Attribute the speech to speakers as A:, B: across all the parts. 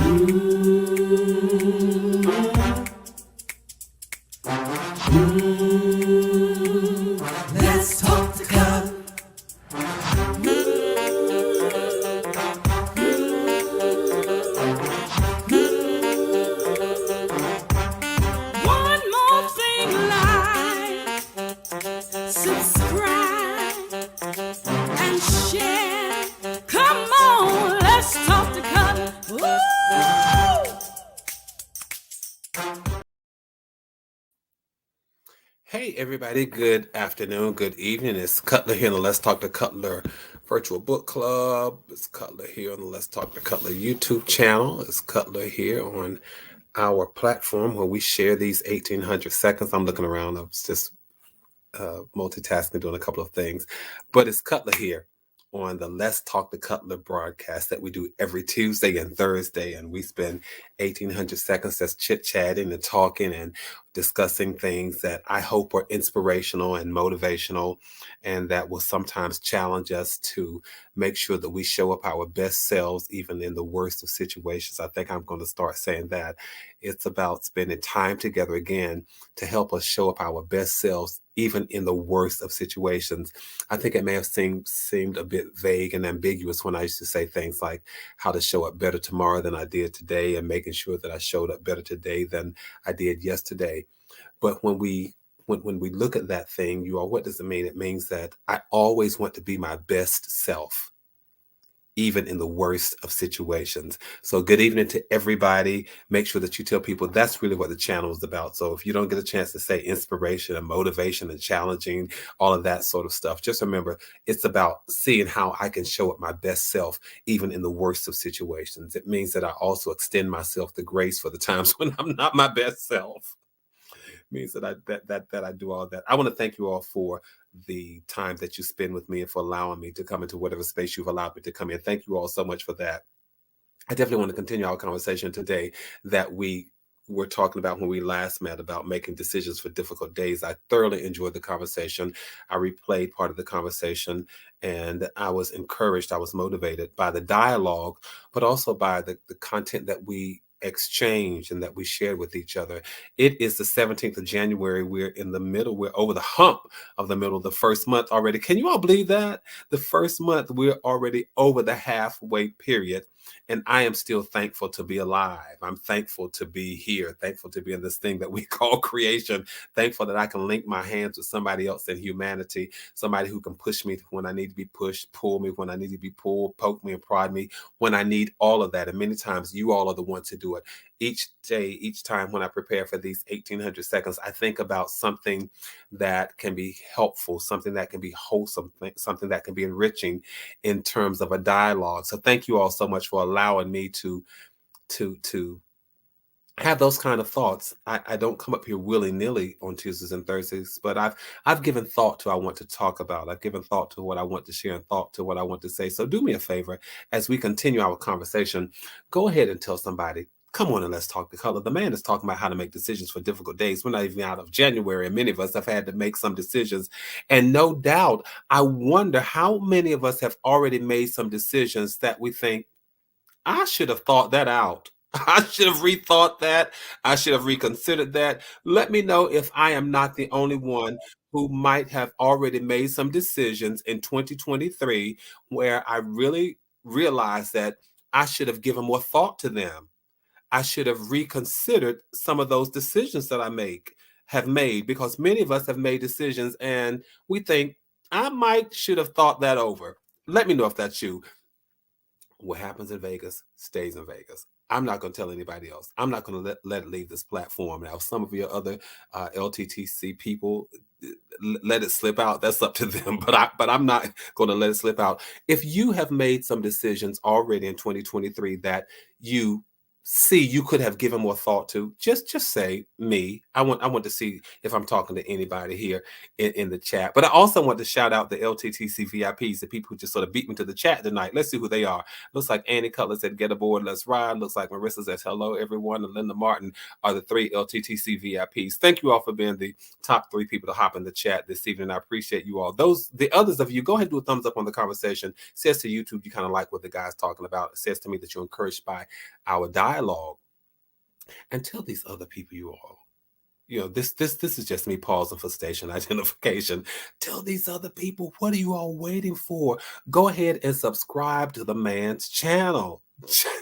A: Let's talk to God. One more thing, like, subscribe, and share. Come on, let's talk to God. Woo!
B: Hey everybody, good afternoon, good evening. It's Cutler here on the Let's Talk to Cutler Virtual Book Club. It's Cutler here on the Let's Talk to Cutler YouTube channel. It's Cutler here on our platform where we share these 1800 seconds. I'm looking around, I was just multitasking, doing a couple of things, but it's Cutler here on the Let's Talk to Cutler broadcast that we do every Tuesday and Thursday, and we spend 1800 seconds just chit-chatting and talking and discussing things that I hope are inspirational and motivational, and that will sometimes challenge us to make sure that we show up our best selves even in the worst of situations. I think I'm going to start saying that. It's about spending time together again to help us show up our best selves even in the worst of situations. I think it may have seemed a bit vague and ambiguous when I used to say things like how to show up better tomorrow than I did today, and making sure that I showed up better today than I did yesterday. But when we look at that thing, what does it mean? It means that I always want to be my best self, even in the worst of situations. So good evening to everybody. Make sure that you tell people that's really what the channel is about. So if you don't get a chance to say inspiration and motivation and challenging, all of that sort of stuff, just remember it's about seeing how I can show up my best self, even in the worst of situations. It means that I also extend myself the grace for the times when I'm not my best self. Means that I do all that. I want to thank you all for the time that you spend with me and for allowing me to come into whatever space you've allowed me to come in. Thank you all so much for that. I definitely want to continue our conversation today that we were talking about when we last met, about making decisions for difficult days. I thoroughly enjoyed the conversation. I replayed part of the conversation, and I was encouraged, I was motivated by the dialogue, but also by the content that we exchanged and that we shared with each other. It is the 17th of January. We're in the middle. We're over the hump of the middle of the first month already. Can you all believe that? The first month, we're already over the halfway period. And I am still thankful to be alive. I'm thankful to be here, thankful to be in this thing that we call creation, thankful that I can link my hands with somebody else in humanity, somebody who can push me when I need to be pushed, pull me when I need to be pulled, poke me and prod me when I need all of that. And many times you all are the ones to do it. Each day, each time when I prepare for these 1800 seconds, I think about something that can be helpful, something that can be wholesome, something that can be enriching in terms of a dialogue. So thank you all so much for allowing me to have those kind of thoughts. I don't come up here willy-nilly on Tuesdays and Thursdays, but I've given thought to what I want to talk about. I've given thought to what I want to share and thought to what I want to say. So do me a favor, as we continue our conversation, go ahead and tell somebody, come on and let's talk the color. The man is talking about how to make decisions for difficult days. We're not even out of January, and many of us have had to make some decisions. And no doubt, I wonder how many of us have already made some decisions that we think, I should have thought that out. I should have rethought that. I should have reconsidered that. Let me know if I am not the only one who might have already made some decisions in 2023 where I really realized that I should have given more thought to them. I should have reconsidered some of those decisions that have made, because many of us have made decisions and we think, should have thought that over. Let me know if that's you. What happens in Vegas stays in Vegas. I'm not going to tell anybody else. I'm not going to let it leave this platform. Now, some of your other LTTC people let it slip out. That's up to them. But I'm not going to let it slip out. If you have made some decisions already in 2023 that you see you could have given more thought to, just say me. I want to see if I'm talking to anybody here in the chat. But I also want to shout out the LTTC VIPs, the people who just sort of beat me to the chat tonight. Let's see who they are. Looks like Annie Cutler said, get aboard, let's ride. Looks like Marissa says, hello, everyone. And Linda Martin are the 3 LTTC VIPs. Thank you all for being the top 3 people to hop in the chat this evening. I appreciate you all. The others of you, go ahead and do a thumbs up on the conversation. It says to YouTube, you kind of like what the guy's talking about. It says to me that you're encouraged by our dialogue dialogue and tell these other people you all. This is just me pausing for station identification. Tell these other people, what are you all waiting for? Go ahead and subscribe to the man's channel.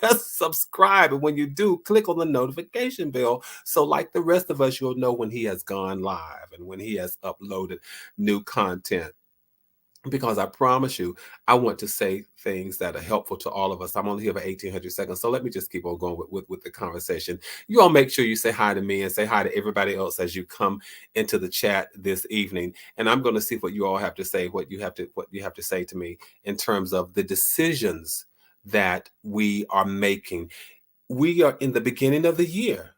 B: Just subscribe, and when you do, click on the notification bell, so like the rest of us, you'll know when he has gone live and when he has uploaded new content. Because I promise you, I want to say things that are helpful to all of us. I'm only here for 1,800 seconds, so let me just keep on going with the conversation. You all make sure you say hi to me and say hi to everybody else as you come into the chat this evening. And I'm going to see what you all have to say, what you have to say to me in terms of the decisions that we are making. We are in the beginning of the year,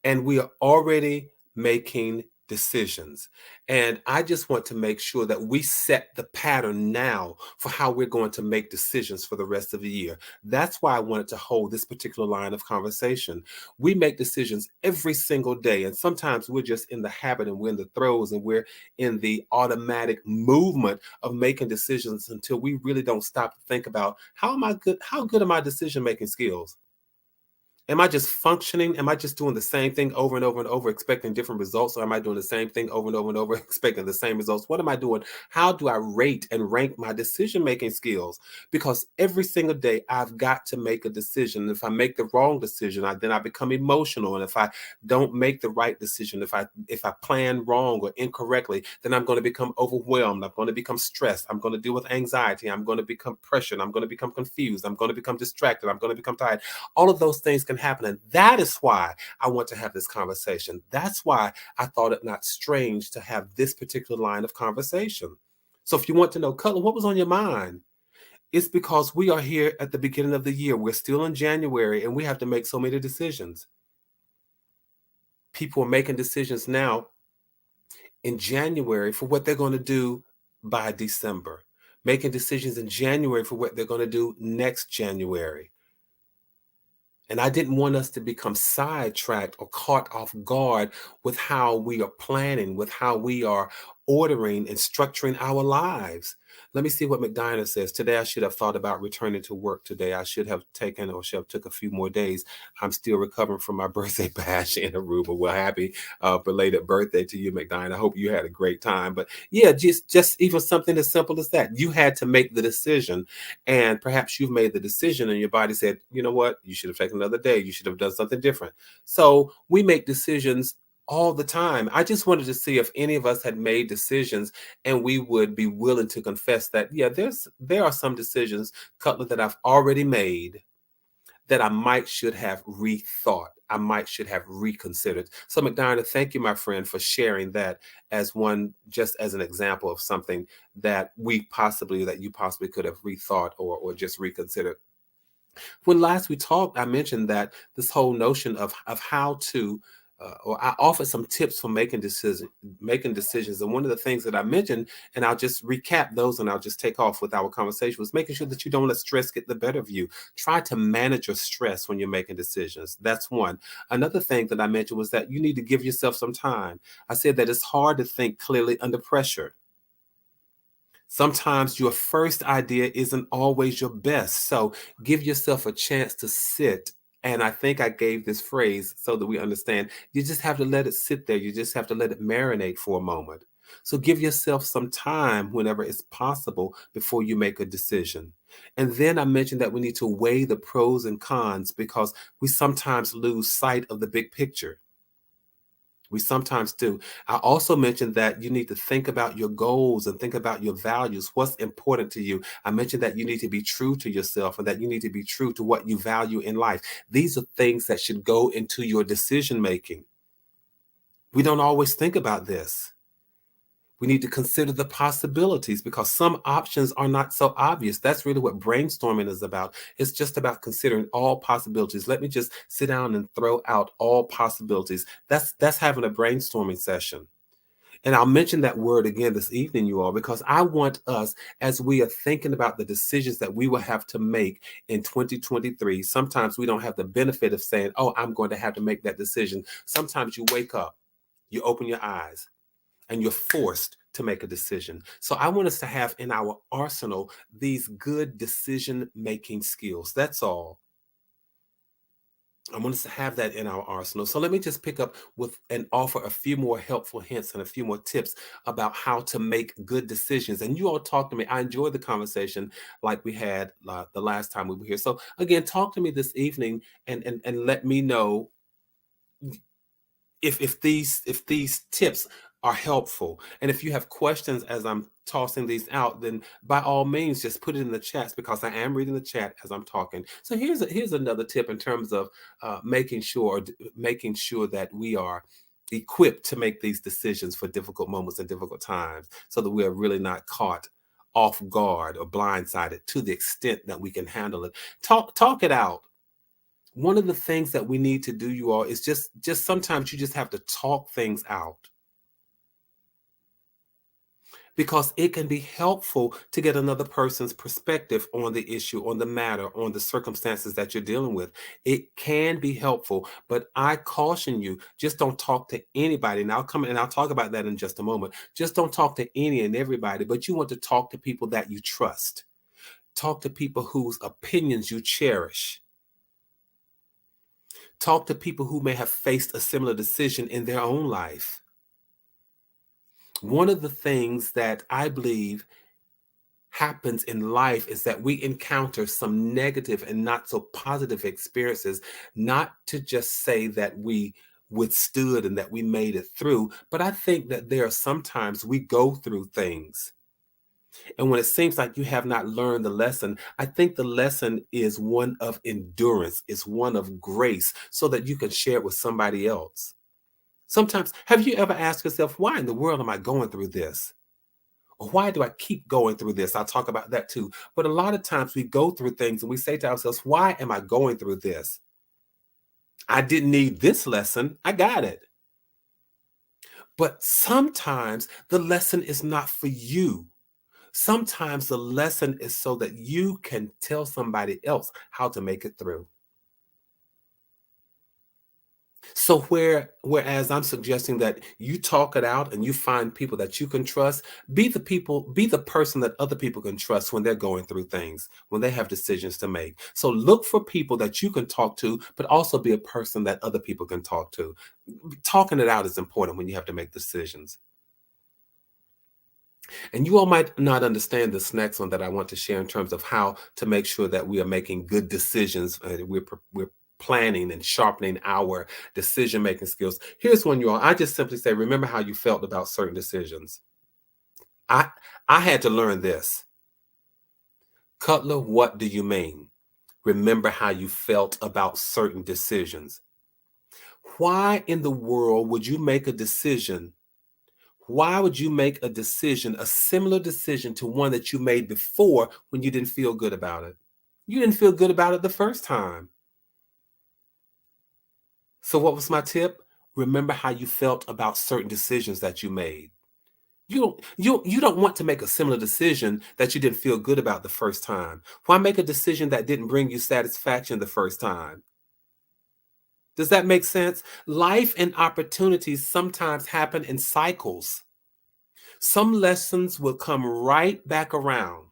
B: and we are already making decisions. And I just want to make sure that we set the pattern now for how we're going to make decisions for the rest of the year. That's why I wanted to hold this particular line of conversation. We make decisions every single day, and sometimes we're just in the habit and we're in the throes and we're in the automatic movement of making decisions until we really don't stop to think about how good are my decision making skills? Am I just functioning? Am I just doing the same thing over and over and over, expecting different results? Or am I doing the same thing over and over and over, expecting the same results? What am I doing? How do I rate and rank my decision-making skills? Because every single day I've got to make a decision. If I make the wrong decision, then I become emotional. And if I don't make the right decision, if I plan wrong or incorrectly, then I'm going to become overwhelmed. I'm going to become stressed. I'm going to deal with anxiety. I'm going to become pressured. I'm going to become confused. I'm going to become distracted. I'm going to become tired. All of those things can happen. And that is why I want to have this conversation. That's why I thought it not strange to have this particular line of conversation. So if you want to know, Cutler, what was on your mind? It's because we are here at the beginning of the year. We're still in January and we have to make so many decisions. People are making decisions now in January for what they're going to do by December, making decisions in January for what they're going to do next January. And I didn't want us to become sidetracked or caught off guard with how we are planning, with how we are ordering and structuring our lives. Let me see what McDiner says. Today, I should have thought about returning to work today. I should have taken or should have took a few more days. I'm still recovering from my birthday bash in Aruba. Well, happy belated birthday to you, McDiner. I hope you had a great time. But yeah, just even something as simple as that. You had to make the decision, and perhaps you've made the decision and your body said, you know what, you should have taken another day. You should have done something different. So we make decisions all the time. I just wanted to see if any of us had made decisions and we would be willing to confess that, yeah, there are some decisions, Cutler, that I've already made that I might should have rethought. I might should have reconsidered. So McDonald, thank you, my friend, for sharing that as one, just as an example of something that you possibly could have rethought or just reconsidered. When last we talked, I mentioned that this whole notion of how to or I offered some tips for making decisions. And one of the things that I mentioned, and I'll just recap those and I'll just take off with our conversation, was making sure that you don't let stress get the better of you. Try to manage your stress when you're making decisions. That's one. Another thing that I mentioned was that you need to give yourself some time. I said that it's hard to think clearly under pressure. Sometimes your first idea isn't always your best. So give yourself a chance to sit. And I think I gave this phrase so that we understand. You just have to let it sit there. You just have to let it marinate for a moment. So give yourself some time whenever it's possible before you make a decision. And then I mentioned that we need to weigh the pros and cons because we sometimes lose sight of the big picture. We sometimes do. I also mentioned that you need to think about your goals and think about your values. What's important to you? I mentioned that you need to be true to yourself and that you need to be true to what you value in life. These are things that should go into your decision making. We don't always think about this. We need to consider the possibilities because some options are not so obvious. That's really what brainstorming is about. It's just about considering all possibilities. Let me just sit down and throw out all possibilities. That's having a brainstorming session. And I'll mention that word again this evening, you all, because I want us, as we are thinking about the decisions that we will have to make in 2023, sometimes we don't have the benefit of saying, oh, I'm going to have to make that decision. Sometimes you wake up, you open your eyes, and you're forced to make a decision. So I want us to have in our arsenal these good decision-making skills. That's all. I want us to have that in our arsenal. So let me just pick up with and offer a few more helpful hints and a few more tips about how to make good decisions. And you all talk to me. I enjoyed the conversation like we had the last time we were here. So again, talk to me this evening and let me know if these tips are helpful. And if you have questions as I'm tossing these out, then by all means just put it in the chats, because I am reading the chat as I'm talking. So here's another tip in terms of making sure that we are equipped to make these decisions for difficult moments and difficult times, so that we are really not caught off guard or blindsided to the extent that we can handle it. Talk it out. One of the things that we need to do, you all, is just sometimes you just have to talk things out, because it can be helpful to get another person's perspective on the issue, on the matter, on the circumstances that you're dealing with. It can be helpful, but I caution you, just don't talk to anybody. And I'll come and I'll talk about that in just a moment. Just don't talk to any and everybody, but you want to talk to people that you trust. Talk to people whose opinions you cherish. Talk to people who may have faced a similar decision in their own life. One of the things that I believe happens in life is that we encounter some negative and not so positive experiences, not to just say that we withstood and that we made it through, but I think that there are sometimes we go through things. And when it seems like you have not learned the lesson, I think the lesson is one of endurance, it's one of grace, so that you can share it with somebody else. Sometimes, have you ever asked yourself, why in the world am I going through this? Or why do I keep going through this? I'll talk about that too. But a lot of times we go through things and we say to ourselves, why am I going through this? I didn't need this lesson. I got it. But sometimes the lesson is not for you. Sometimes the lesson is so that you can tell somebody else how to make it through. So whereas I'm suggesting that you talk it out and you find people that you can trust, be the person that other people can trust when they're going through things, when they have decisions to make. So look for people that you can talk to, but also be a person that other people can talk to. Talking it out is important when you have to make decisions. And you all might not understand this next one that I want to share in terms of how to make sure that we are making good decisions. We're planning and sharpening our decision making skills. Here's one, you all. I just simply say, remember how you felt about certain decisions. I I had to learn this. Cutler, what do you mean? Remember how you felt about certain decisions. Why in the world would you make a decision? Why would you make a decision, a similar decision to one that you made before, when you didn't feel good about it? You didn't feel good about it the first time. So what was my tip? Remember how you felt about certain decisions that you made. You don't want to make a similar decision that you didn't feel good about the first time. Why make a decision that didn't bring you satisfaction the first time? Does that make sense? Life and opportunities sometimes happen in cycles. Some lessons will come right back around.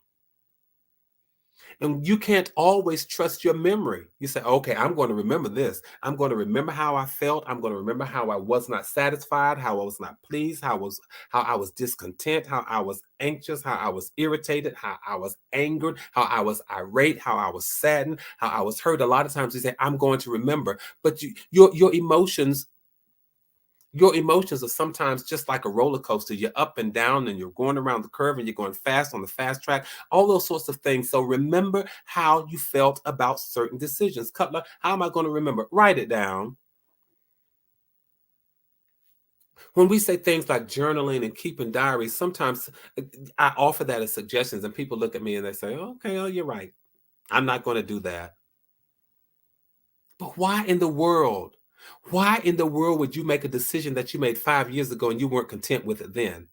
B: And you can't always trust your memory. You say, okay, I'm going to remember this. I'm going to remember how I felt. I'm going to remember how I was not satisfied, how I was not pleased, how I was discontent, how I was anxious, how I was irritated, how I was angered, how I was irate, how I was saddened, how I was hurt. A lot of times we say, I'm going to remember, but your emotions are sometimes just like a roller coaster. You're up and down and you're going around the curve and you're going fast on the fast track, all those sorts of things. So remember how you felt about certain decisions. Cutler, how am I going to remember? Write it down. When we say things like journaling and keeping diaries, sometimes I offer that as suggestions and people look at me and they say, okay, oh, you're right. I'm not going to do that. But why in the world? Why in the world would you make a decision that you made 5 years ago and you weren't content with it then?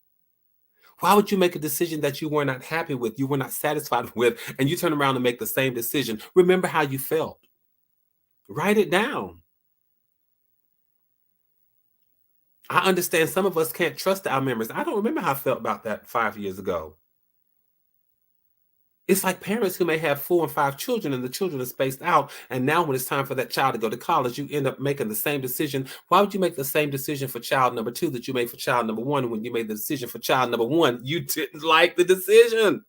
B: Why would you make a decision that you were not happy with, you were not satisfied with, and you turn around and make the same decision? Remember how you felt. Write it down. I understand some of us can't trust our memories. I don't remember how I felt about that 5 years ago. It's like parents who may have 4 and 5 children and the children are spaced out. And now when it's time for that child to go to college, you end up making the same decision. Why would you make the same decision for child number 2 that you made for child number 1? When you made the decision for child number 1, you didn't like the decision.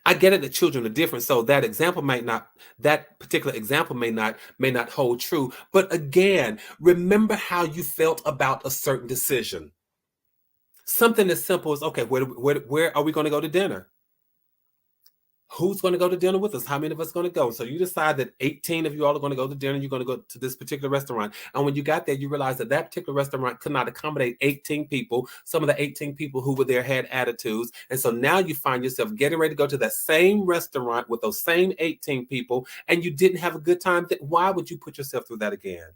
B: I get it that children are different, so that particular example may not hold true. But again, remember how you felt about a certain decision. Something as simple as, okay, where are we going to go to dinner? Who's going to go to dinner with us? How many of us are going to go? So you decide that 18 of you all are going to go to dinner. You're going to go to this particular restaurant. And when you got there, you realize that particular restaurant could not accommodate 18 people. Some of the 18 people who were there had attitudes. And so now you find yourself getting ready to go to that same restaurant with those same 18 people, and you didn't have a good time. Why would you put yourself through that again?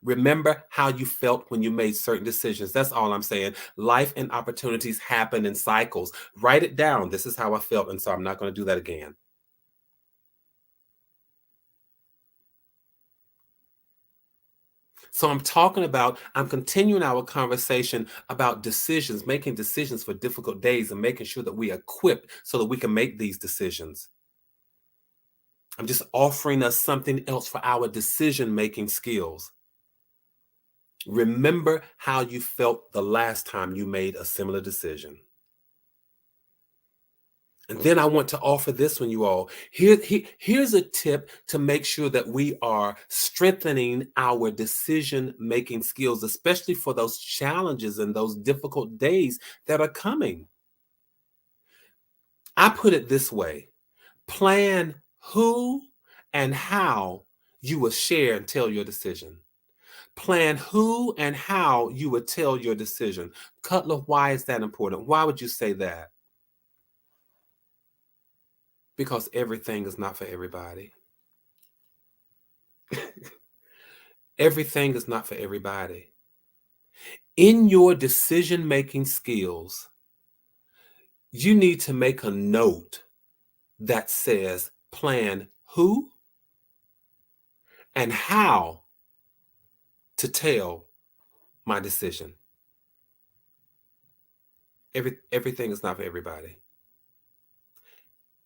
B: Remember how you felt when you made certain decisions. That's all I'm saying. Life and opportunities happen in cycles. Write it down. This is how I felt, and so I'm not going to do that again. So I'm continuing our conversation about decisions, making decisions for difficult days and making sure that we are equipped so that we can make these decisions. I'm just offering us something else for our decision-making skills. Remember how you felt the last time you made a similar decision. And then I want to offer this one, you all. Here's a tip to make sure that we are strengthening our decision-making skills, especially for those challenges and those difficult days that are coming. I put it this way: plan who and how you will share and tell your decision. Plan who and how you would tell your decision. Cutler, why is that important? Why would you say that? Because everything is not for everybody. Everything is not for everybody. In your decision-making skills, you need to make a note that says plan who and how to tell my decision. Everything is not for everybody.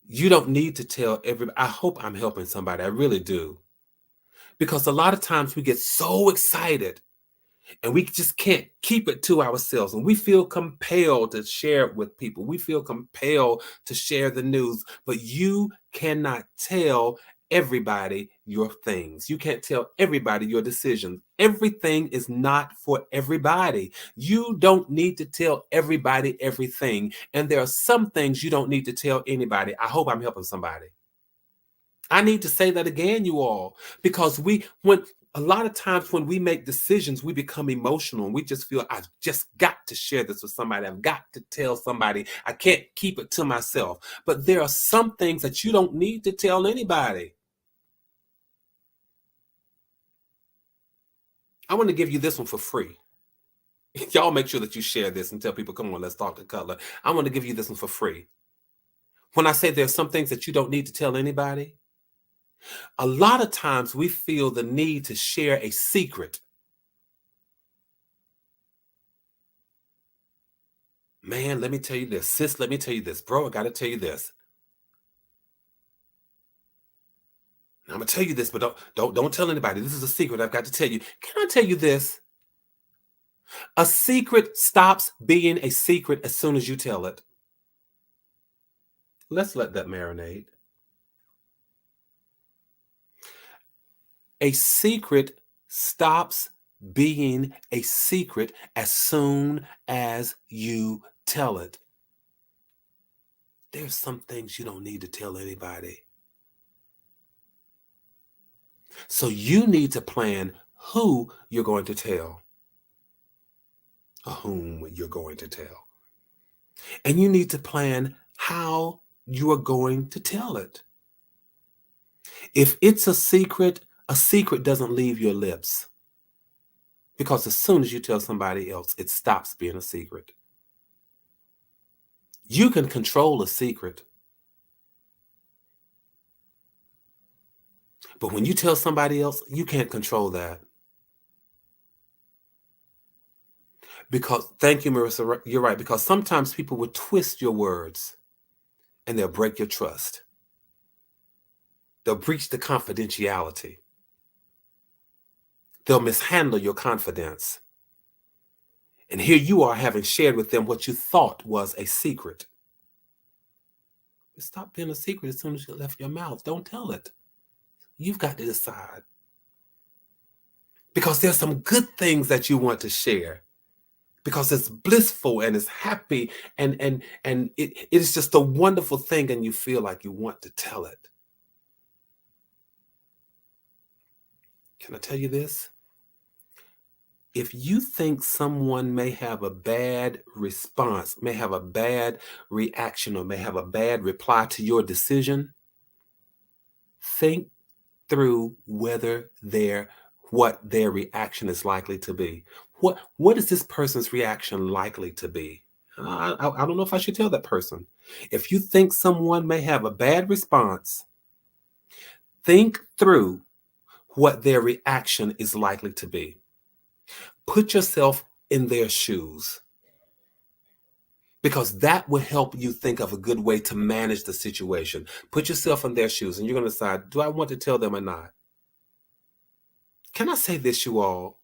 B: You don't need to tell everybody. I hope I'm helping somebody. I really do. Because a lot of times we get so excited and we just can't keep it to ourselves. And we feel compelled to share it with people. We feel compelled to share the news. But you cannot tell everybody your things. You can't tell everybody your decisions. Everything is not for everybody. You don't need to tell everybody everything. And there are some things you don't need to tell anybody. I hope I'm helping somebody. I need to say that again, you all, because when a lot of times when we make decisions, we become emotional and we just feel, I've just got to share this with somebody. I've got to tell somebody. I can't keep it to myself. But there are some things that you don't need to tell anybody. I want to give you this one for free. Y'all make sure that you share this and tell people, come on, let's talk to Cutler. I want to give you this one for free. When I say there's some things that you don't need to tell anybody, a lot of times we feel the need to share a secret. Man, let me tell you this. Sis, let me tell you this. Bro, I got to tell you this. I'm going to tell you this, but don't tell anybody. This is a secret I've got to tell you. Can I tell you this? A secret stops being a secret as soon as you tell it. Let's let that marinate. A secret stops being a secret as soon as you tell it. There's some things you don't need to tell anybody. So you need to plan who you're going to tell, or whom you're going to tell. And you need to plan how you are going to tell it. If it's a secret doesn't leave your lips. Because as soon as you tell somebody else, it stops being a secret. You can control a secret. But when you tell somebody else, you can't control that. Because, thank you, Marissa. You're right. Because sometimes people will twist your words and they'll break your trust. They'll breach the confidentiality. They'll mishandle your confidence. And here you are having shared with them what you thought was a secret. Stop being a secret as soon as you left your mouth. Don't tell it. You've got to decide. Because there's some good things that you want to share. Because it's blissful and it's happy and it is just a wonderful thing and you feel like you want to tell it. Can I tell you this? If you think someone may have a bad response, may have a bad reaction, or may have a bad reply to your decision, think through what their reaction is likely to be. What is this person's reaction likely to be? I don't know if I should tell that person. If you think someone may have a bad response, think through what their reaction is likely to be. Put yourself in their shoes, because that will help you think of a good way to manage the situation. Put yourself in their shoes and you're going to decide, do I want to tell them or not? Can I say this, you all?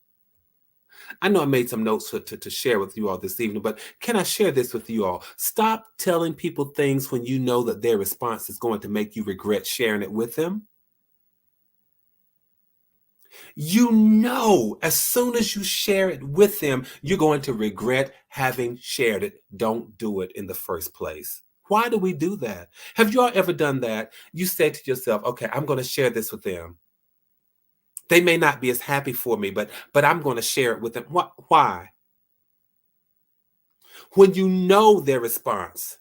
B: I know I made some notes to share with you all this evening, but can I share this with you all? Stop telling people things when you know that their response is going to make you regret sharing it with them. You know, as soon as you share it with them, you're going to regret having shared it. Don't do it in the first place. Why do we do that? Have you all ever done that? You say to yourself, okay, I'm going to share this with them. They may not be as happy for me, but I'm going to share it with them. Why? When you know their response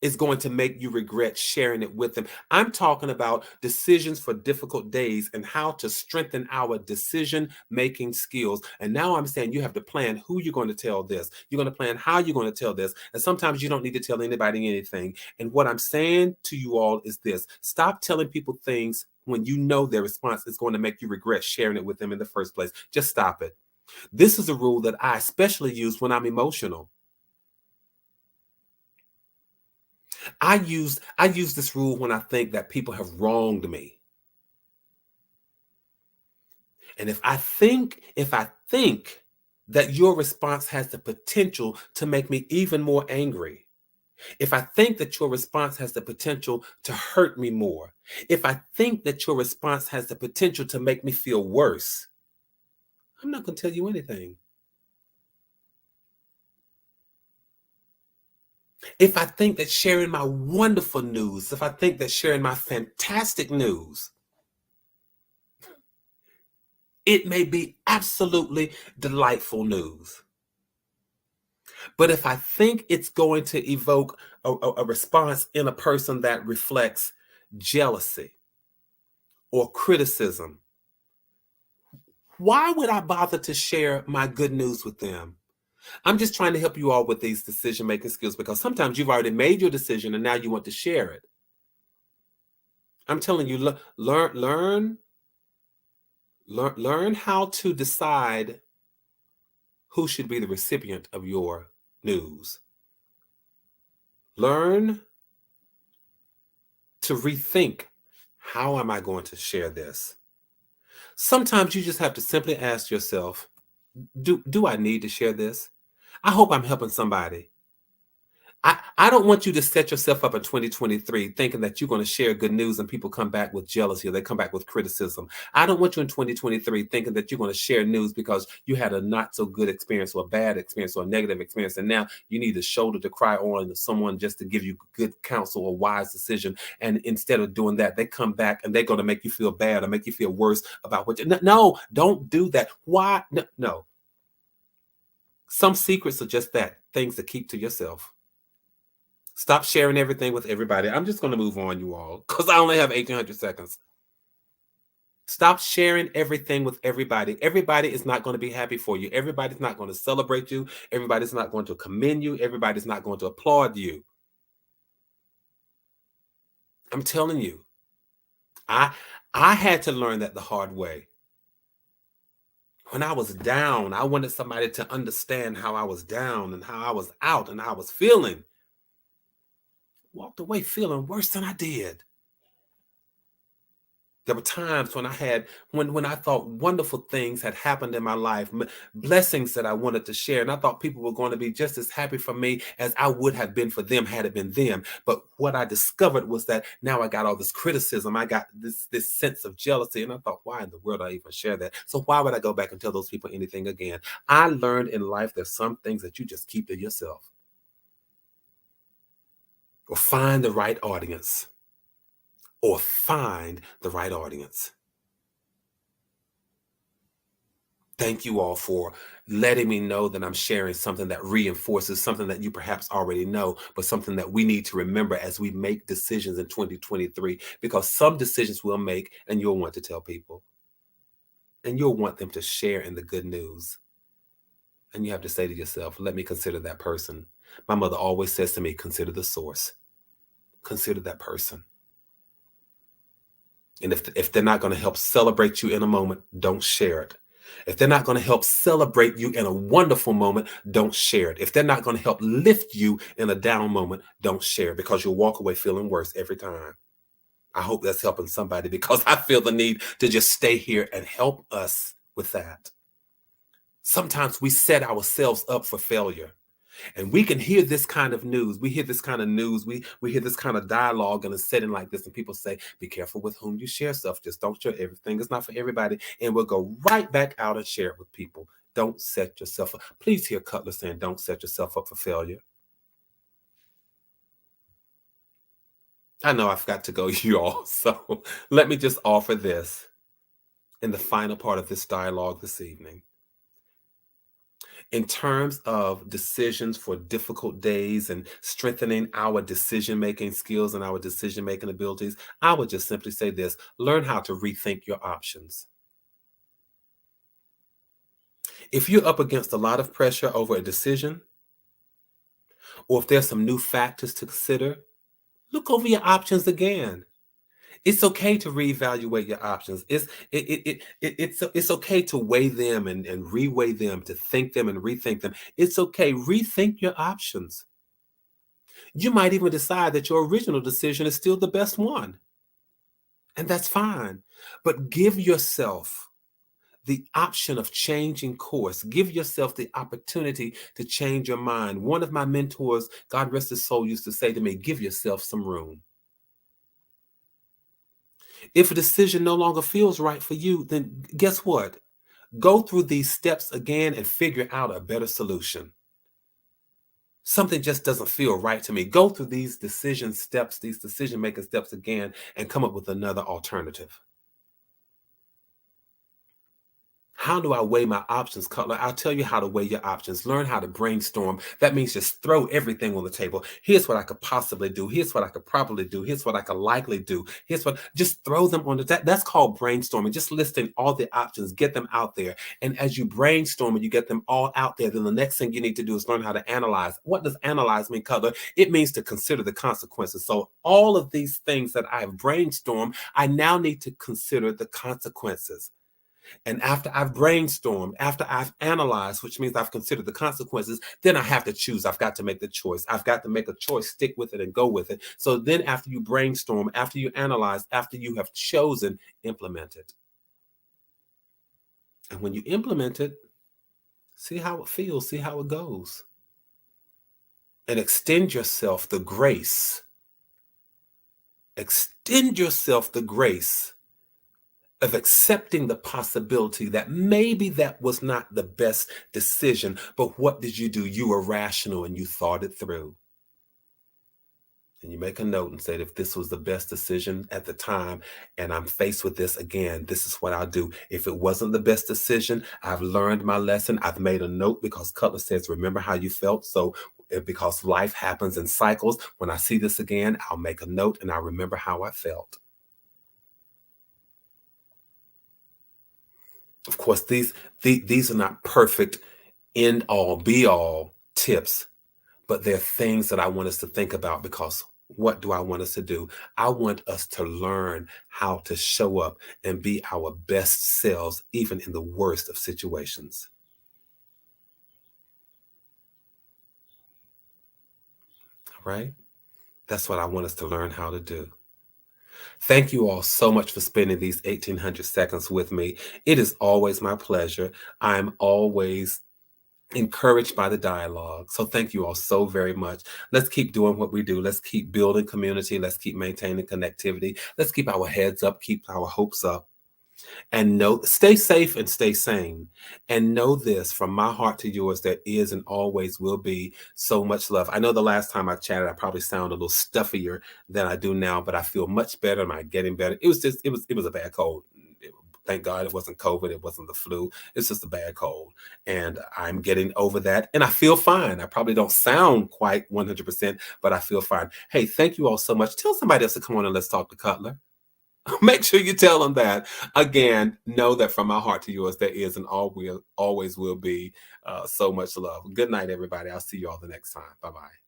B: is going to make you regret sharing it with them. I'm talking about decisions for difficult days and how to strengthen our decision-making skills. And now I'm saying you have to plan who you're going to tell this. You're going to plan how you're going to tell this. And sometimes you don't need to tell anybody anything. And what I'm saying to you all is this: stop telling people things when you know their response is going to make you regret sharing it with them in the first place. Just stop it. This is a rule that I especially use when I'm emotional. I use this rule when I think that people have wronged me. And if I think that your response has the potential to make me even more angry, if I think that your response has the potential to hurt me more, if I think that your response has the potential to make me feel worse, I'm not going to tell you anything. If I think that sharing my wonderful news, if I think that sharing my fantastic news, it may be absolutely delightful news. But if I think it's going to evoke a response in a person that reflects jealousy or criticism, why would I bother to share my good news with them? I'm just trying to help you all with these decision-making skills, because sometimes you've already made your decision and now you want to share it. I'm telling you, learn how to decide who should be the recipient of your news. Learn to rethink, how am I going to share this? Sometimes you just have to simply ask yourself, do I need to share this? I hope I'm helping somebody. I don't want you to set yourself up in 2023 thinking that you're going to share good news and people come back with jealousy or they come back with criticism. I don't want you in 2023 thinking that you're going to share news because you had a not so good experience or a bad experience or a negative experience, and now you need a shoulder to cry on to someone just to give you good counsel or wise decision. And instead of doing that, they come back and they're going to make you feel bad or make you feel worse about what you... No, don't do that. Why? No. Some secrets are just that, things to keep to yourself. Stop sharing everything with everybody. I'm just going to move on, you all, because I only have 1,800 seconds. Stop sharing everything with everybody. Everybody is not going to be happy for you. Everybody's not going to celebrate you. Everybody's not going to commend you. Everybody's not going to applaud you. I'm telling you, I had to learn that the hard way. When I was down, I wanted somebody to understand how I was down and how I was out and how I was feeling. Walked away feeling worse than I did. There were times when when I thought wonderful things had happened in my life, blessings that I wanted to share, and I thought people were going to be just as happy for me as I would have been for them had it been them. But what I discovered was that now I got all this criticism, I got this sense of jealousy, and I thought, why in the world I even share that? So why would I go back and tell those people anything again? I learned in life there's some things that you just keep to yourself, or find the right audience. Or find the right audience. Thank you all for letting me know that I'm sharing something that reinforces something that you perhaps already know, but something that we need to remember as we make decisions in 2023, because some decisions we'll make and you'll want to tell people and you'll want them to share in the good news. And you have to say to yourself, let me consider that person. My mother always says to me, consider the source, consider that person. And if they're not going to help celebrate you in a moment, don't share it. If they're not going to help celebrate you in a wonderful moment, don't share it. If they're not going to help lift you in a down moment, don't share it, because you'll walk away feeling worse every time. I hope that's helping somebody, because I feel the need to just stay here and help us with that. Sometimes we set ourselves up for failure. And we can hear this kind of news. We hear this kind of news. We hear this kind of dialogue in a setting like this. And people say, be careful with whom you share stuff. Just don't share everything. It's not for everybody. And we'll go right back out and share it with people. Don't set yourself up. Please hear Cutler saying, don't set yourself up for failure. I know I've got to go, you all. So let me just offer this in the final part of this dialogue this evening. In terms of decisions for difficult days and strengthening our decision-making skills and our decision-making abilities, I would just simply say this: learn how to rethink your options. If you're up against a lot of pressure over a decision, or if there's some new factors to consider, look over your options again. It's okay to reevaluate your options. It's okay to weigh them and reweigh them, to think them and rethink them. It's okay. Rethink your options. You might even decide that your original decision is still the best one, and that's fine. But give yourself the option of changing course. Give yourself the opportunity to change your mind. One of my mentors, God rest his soul, used to say to me, give yourself some room. If a decision no longer feels right for you, then guess what? Go through these steps again and figure out a better solution. Something just doesn't feel right to me. Go through these decision steps, these decision-making steps again, and come up with another alternative. How do I weigh my options, Cutler? I'll tell you how to weigh your options. Learn how to brainstorm. That means just throw everything on the table. Here's what I could possibly do. Here's what I could probably do. Here's what I could likely do. Just throw them on the table. That's called brainstorming. Just listing all the options, get them out there. And as you brainstorm and you get them all out there, then the next thing you need to do is learn how to analyze. What does analyze mean, Cutler? It means to consider the consequences. So all of these things that I've brainstormed, I now need to consider the consequences. And after I've brainstormed, after I've analyzed, which means I've considered the consequences, then I have to choose. I've got to make the choice. I've got to make a choice, stick with it and go with it. So then after you brainstorm, after you analyze, after you have chosen, implement it. And when you implement it, see how it feels, see how it goes. And extend yourself the grace. Extend yourself the grace of accepting the possibility that maybe that was not the best decision, but what did you do? You were rational and you thought it through. And you make a note and say, if this was the best decision at the time and I'm faced with this again, this is what I'll do. If it wasn't the best decision, I've learned my lesson. I've made a note, because Cutler says, remember how you felt. So because life happens in cycles, when I see this again, I'll make a note and I'll remember how I felt. Of course, these are not perfect end all be all tips, but they're things that I want us to think about, because What do I want us to do? I want us to learn how to show up and be our best selves, even in the worst of situations. All right? That's what I want us to learn how to do. Thank you all so much for spending these 1800 seconds with me. It is always my pleasure. I'm always encouraged by the dialogue. So thank you all so very much. Let's keep doing what we do. Let's keep building community. Let's keep maintaining connectivity. Let's keep our heads up, keep our hopes up. And know, stay safe and stay sane. And know this from my heart to yours, there is and always will be so much love. I know the last time I chatted, I probably sound a little stuffier than I do now, but I feel much better. I'm getting better. It was a bad cold. Thank God it wasn't COVID. It wasn't the flu. It's just a bad cold. And I'm getting over that. And I feel fine. I probably don't sound quite 100%, but I feel fine. Hey, thank you all so much. Tell somebody else to come on and let's talk to Cutler. Make sure you tell them that. Again, know that from my heart to yours, there is and always will be so much love. Good night, everybody. I'll see you all the next time. Bye-bye.